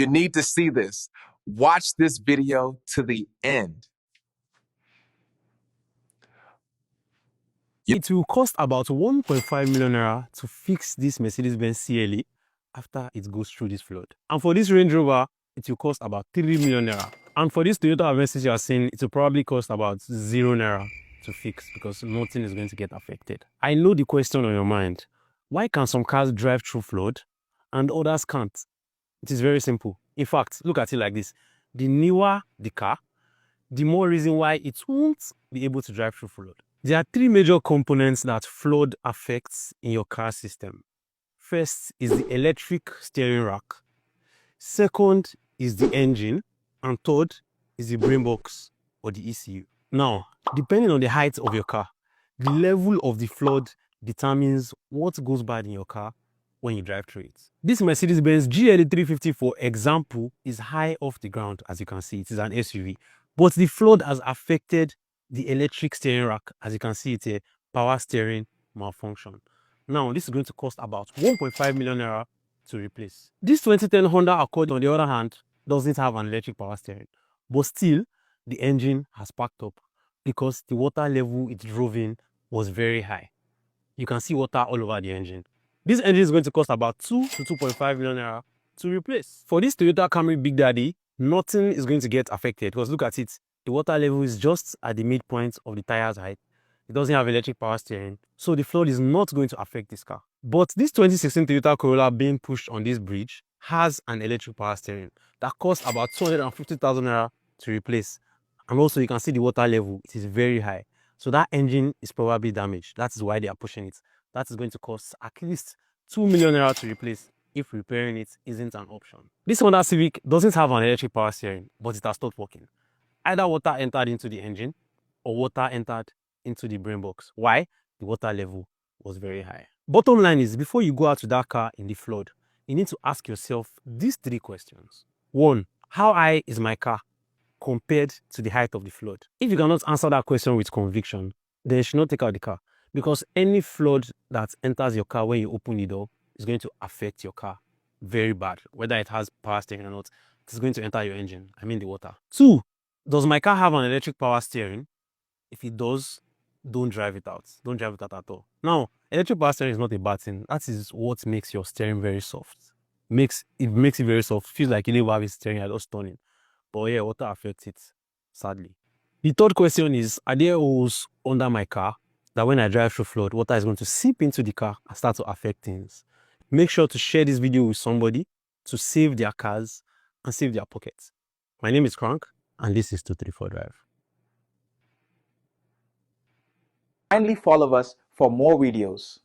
You need to see this. Watch this video to the end. It will cost about 1.5 million naira to fix this Mercedes-Benz CLE after it goes through this flood. And for this Range Rover, it will cost about 3 million naira. And for this Toyota Avensis you are seeing, it will probably cost about 0 naira to fix because nothing is going to get affected. I know the question on your mind. Why can some cars drive through flood and others can't? It is very simple. In fact, look at it like this. The newer the car, the more reason why it won't be able to drive through flood. There are three major components that flood affects in your car system. First is the electric steering rack. Second is the engine. And third is the brain box or the ECU. Now, depending on the height of your car, the level of the flood determines what goes bad in your car when you drive through it. This Mercedes-Benz GLE 350, for example, is high off the ground. As you can see, it is an SUV. But the flood has affected the electric steering rack. As you can see, it's a power steering malfunction. Now, this is going to cost about 1.5 million naira to replace. This 2010 Honda Accord, on the other hand, doesn't have an electric power steering. But still, the engine has packed up because the water level it drove in was very high. You can see water all over the engine. This engine is going to cost about 2 to 2.5 million naira to replace. For this Toyota Camry Big Daddy, nothing is going to get affected because look at it. The water level is just at the midpoint of the tire's height. It doesn't have electric power steering, so the flood is not going to affect this car. But this 2016 Toyota Corolla being pushed on this bridge has an electric power steering that costs about 250,000 naira to replace. And also you can see the water level, it is very high. So that engine is probably damaged. That is why they are pushing it. That is going to cost at least 2 million naira to replace if repairing it isn't an option. This Honda Civic doesn't have an electric power steering, but it has stopped working. Either water entered into the engine or water entered into the brain box. Why? The water level was very high. Bottom line is, before you go out to that car in the flood, you need to ask yourself these three questions. 1. How high is my car compared to the height of the flood? If you cannot answer that question with conviction, then you should not take out the car, because any flood that enters your car when you open the door is going to affect your car very bad. Whether it has power steering or not, it's going to enter your engine, I mean the water. 2. Does my car have an electric power steering? If it does, don't drive it out. Don't drive it out at all. Now, electric power steering is not a bad thing. That is what makes your steering very soft. It makes it very soft. Feels like you never have a steering, you're just turning. But yeah, water affects it, sadly. The third question is, are there holes under my car that when I drive through flood, water is going to seep into the car and start to affect things? Make sure to share this video with somebody to save their cars and save their pockets. My name is Crank, and this is 234 Drive. Kindly follow us for more videos.